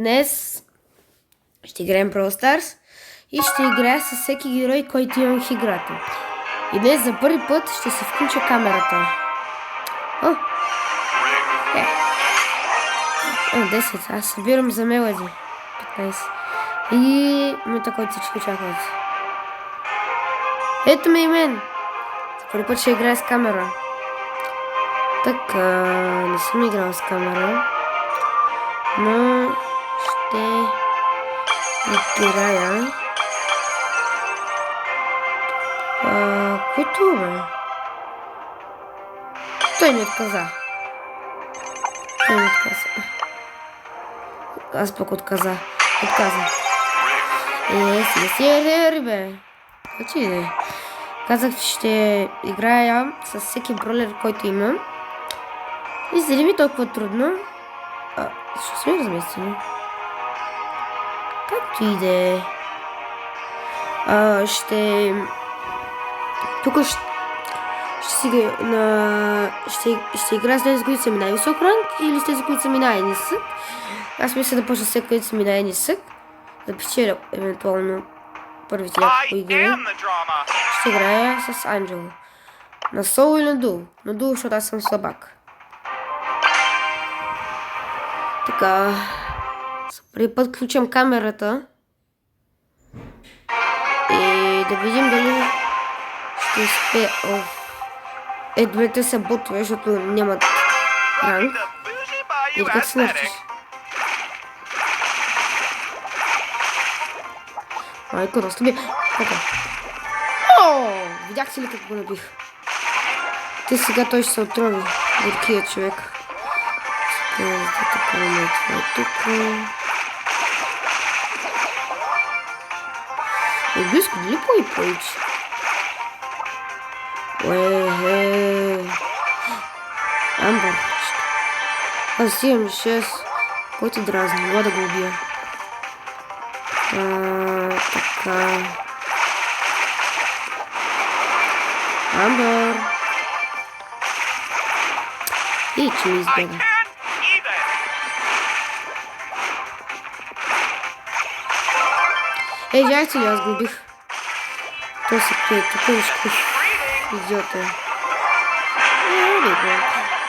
Днес ще играем Brawl Stars и ще играя с всеки герой, който имам в играта. И днес за първи път ще се включа камерата. 10, аз събирам за Мелади. 15. И момента, който всички очакват. Ето ме и мен. За първи път ще играя с камера. Така, не съм играл с камера. Но ще играя. Който бе? Той ми отказа. Аз пък отказа. Сега бе. Качи иде. Казах, че ще играя с всеки бролер, който имам. И за ли ми толкова трудно? Ще сме разместили. Както иде. Тук ще играя с тези, които са ми най-висок ранг или с тези, които са ми най-нисък. Аз мисля да почна с тези, които са ми най-нисък. Да печеля евентуално първите няколко игри. Ще играя с Анджело. На соло или на дуо? На дуо, защото аз съм слабак. Така. Преди път включам камерата. И да видим дали ще успея. Двете са ботове, защото нямат ранг. И как се наричаш? Майко, доста би. Видяхте ли как го набих? Те сега той ще се отрови. Горкият човек. Тук. Близко, дали повече? Амбър. Аз имам 6. Който дразни, мога да го убия. Така. Амбър. И че ми избега. Жайте ли, аз го убих. Той се крие, тук виж какъв идиот е.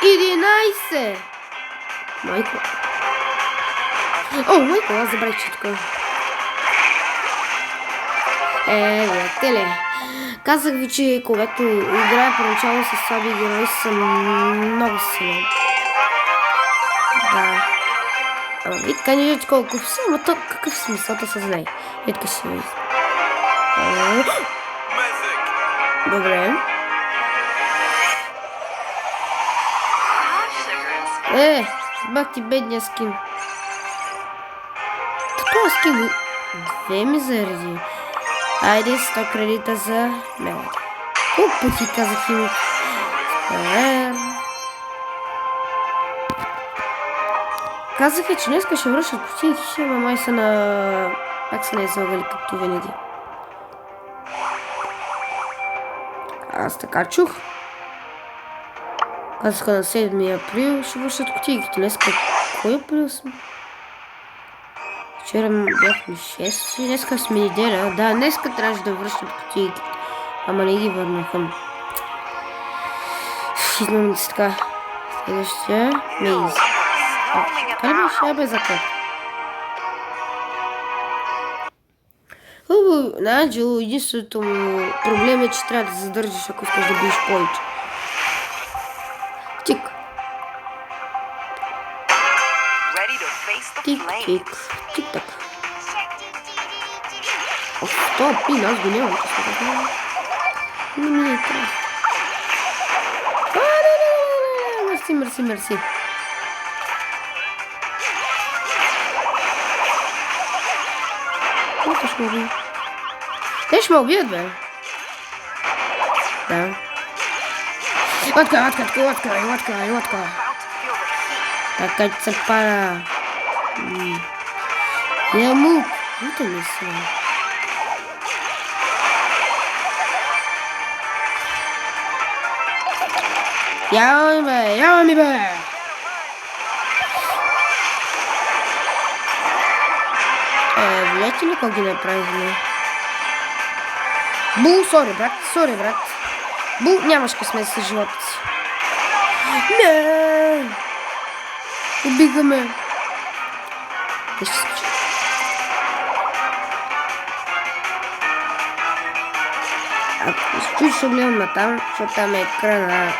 11! Майко. Майко, аз забравих, че тук. Теле. Казах ви, че когато играя поначало с слаби герои, съм много силен. Да. И така не виждате колко съм, но то какъв смисълта с нея? И така си вижда. Добре. Бах ти бедния скин. Такова скин 2 ми заради. Айде 100 кредита за Мелади. Колко пъти казах им? Казаха, че днеска ще връщат кутийки, ама май са на... Пак са не излагали, както винаги. Аз така чух. Казаха на 7 април ще връщат кутийките. Днеска кой април сме? Вчера бяхме 6, днеска сме неделя. Да, днеска трябваше да връщат кутийките. Ама не ги върнаха. Измамници така. Следващия мейз. Къде беше бе закъп? На Анджело единственото му проблем е, че трябва да задържиш, ако искаш да биеш повече. Тик. Тик-так. Това пин, аз го нямам. Не ми е трябва. Мерси. Те ще ме убият, бе. Да. Лодка. Така че се пара. Ямук. Ето ми се. Яла ми бе! Видяхте ли как ги направихме? Бул, сори брат. Бул, нямаш късмет с живота си. Не! Убигаме. Те ще случи. Чуть ще гледам натам, защото там е екрана.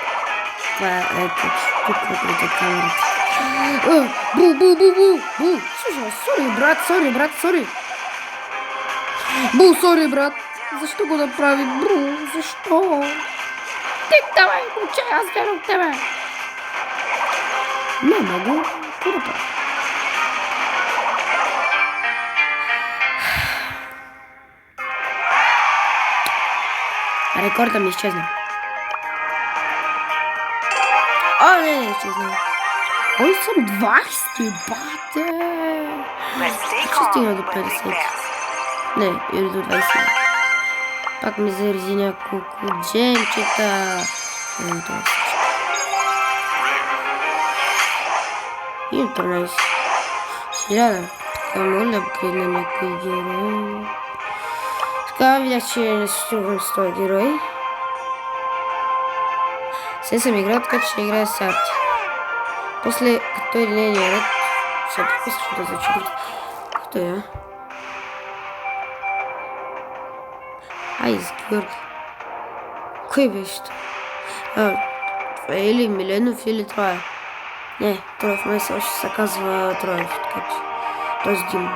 Това е ето, тук вътре камерата. Бул. Слушай, сори брат. Бул, сори брат. Защо го направи, Бул? Защо? Ти давай, уча, аз гледам тебе. Не мога. Какво да правя? Рекорда ми изчезна. Не изчезна. Кой съм 20, бате? Ще стигна до 50. Не, или до 20. Пак ми зарази няколко джемчета. И 13. 1000. Така моля да апгрейдна някой герой. Така видях, че не се струвам с този герой. Се съм играл, така че ще играя с Арти. После, като е линейния ред, ще пропускаш да зачудят. Като е? Айсберг. Кой беше това? Това е или Миленов, или Троев. Не, Троев май се още се казва Троев, така че. Този Дим.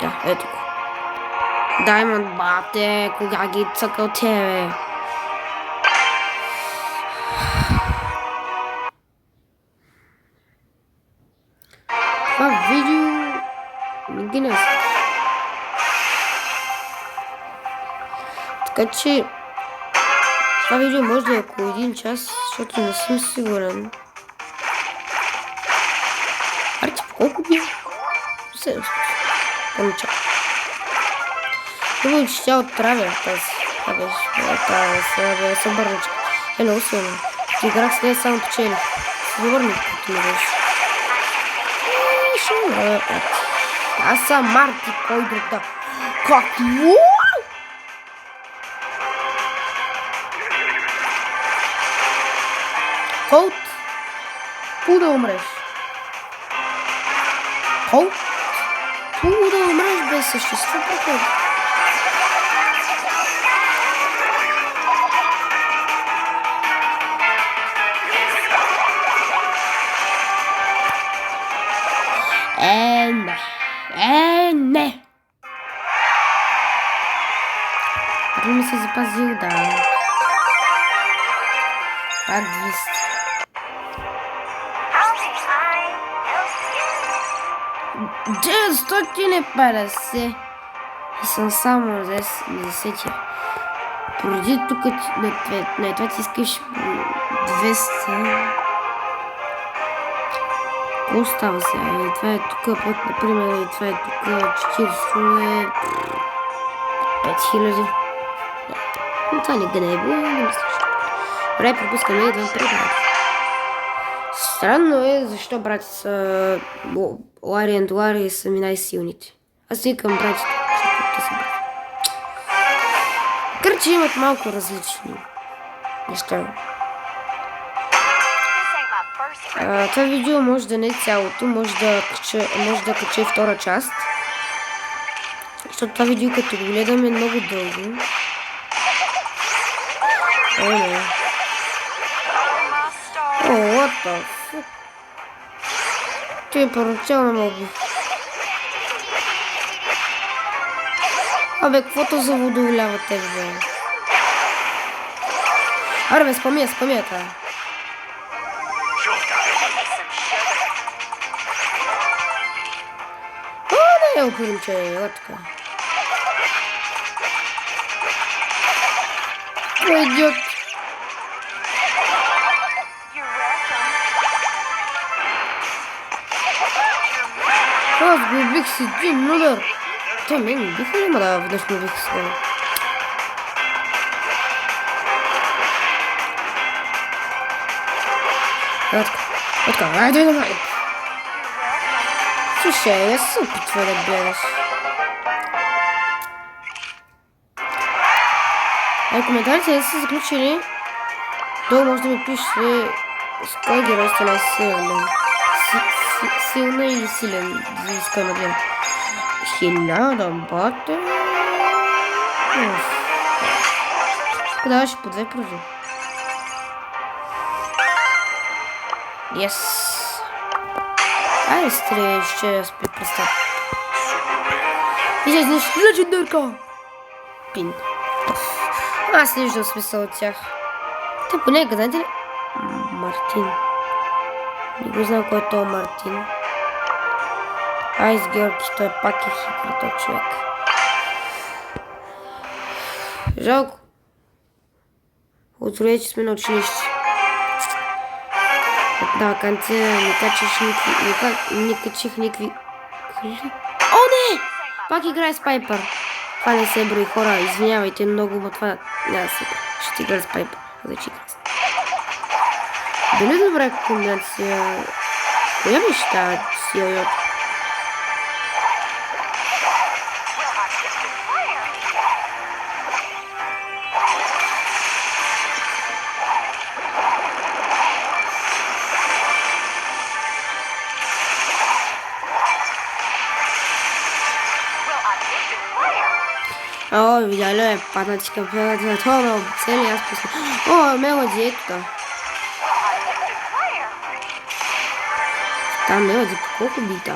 Да, ето го. Даймонд, бате, кога ги цъкал тебе? Това видео не ги не. Така че това видео може да е около 1 час, защото не съм сигурен. Арти по колко бива? 700. По-начало. Думаю, че тя отравя тази. Това беше събърничка. Е много силна. Като играх с нея само печели. Се завърнах, като ми беше. Аз съм Марти, кой друг да. Какво? Колт? Пу да умреш. Колт? Пу да умреш без същество, проход. Не. Ако ми се запазил, да. Пак 200. 950. И съм само 10. Поради тук на това ти искаш 200. Какво става сега? Това е тук, път, например, това е тук 40 е 5000. Но това никъде не е било, не мисля. Добре, пропускаме и да прибрат. Странно е, защо братица Лари и Лари са ми най-силните. Аз викам братите, защото те са брати. Макар че имат малко различни неща. Това видео може да не е цялото, може да кача и втора част. Защото това видео като го гледаме много дълго. Не. What the fuck? Той първоначално ме уби. Абе, каквото за водоголява тебе, бе? Аре, бе, спамия това. Не опирам, че е така. Кой идиот? Аз го убих с един удар. Те мен убиха ли, да веднъж ме убиха с него. Отка, айде давай. Слушай, я се опитва да гледаш. Коментарите не са заключили. Долу може да ми пишете с кой герой сте най-силен. Силна или силен, за да искам да гледам. 1000 бата. Даваше по 2 прози. Yes. Айде стрелиш, че аз представя. Изязниш легендарка. Пин. Аз не виждам смисъл от тях. Те поне, знаете ли? Мартин. Не го знам кой е това Мартин. Айс Георги, той пак е хикър, този човек. Жалко. Отворя, че сме на училище. На вакансия не качих никакви... О, не! Пак играе с Пайпър. Това не се брои, хора. Извинявайте много, но това няма да се. Ще играе с Пайпър. Значи играе с... Дали добра комбинация? Коя ми ще тази с йойото? О, видяли е паднати кампионат на това, цели аз писам. О, Мелоди, ето там. Там Мелоди, колко бита?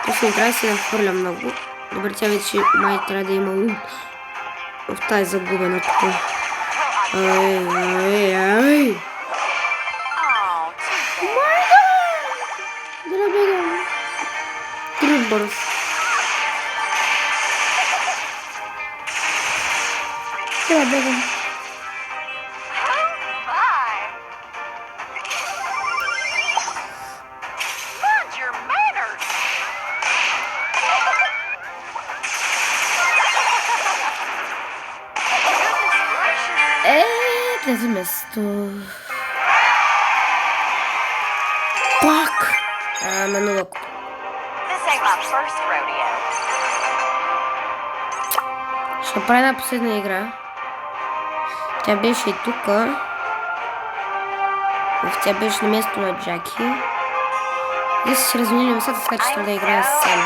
Точно трябва да се нахвърля много. Добре, тя вече май трябва да има ум в тази загубена тук. Ай! Да бегам. Бърз. Да бегам. Тези место. Пак! Много. Ще направя една последна игра. Тя беше и тук. Тя беше на място на Джаки. И са се разменили местата с качество да играя с Сенс.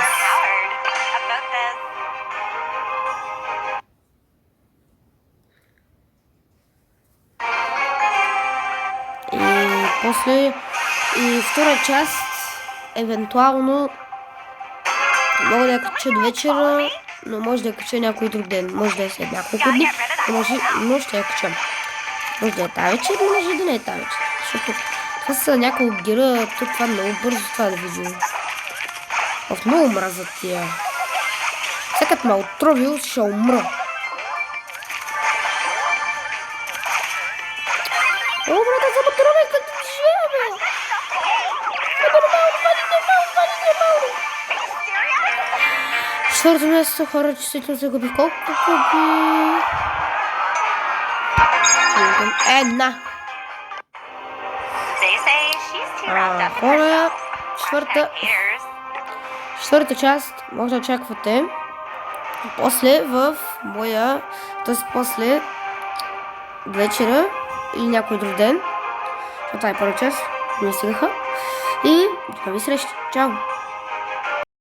И после и втора част евентуално мога да я кача до вечера, но може да я кача някой друг ден. Може да е след няколко дни, но ще я кача. Може да е тази вечер, може да не е тази вечер. Защото това са няколко гера, това е много бързо това да видим. В много мразят тия. Всекът ме отровил, ще умра. О, брата, за отровил, като ти живее, бе! Четвърто място, хора, честито загубих. Колко губи? Една. Хора, четвърта част може да очаквате. После в моя, т.е. после вечера или някой друг ден. Това е първа част. Не стигаха. И до нови срещи. Чао!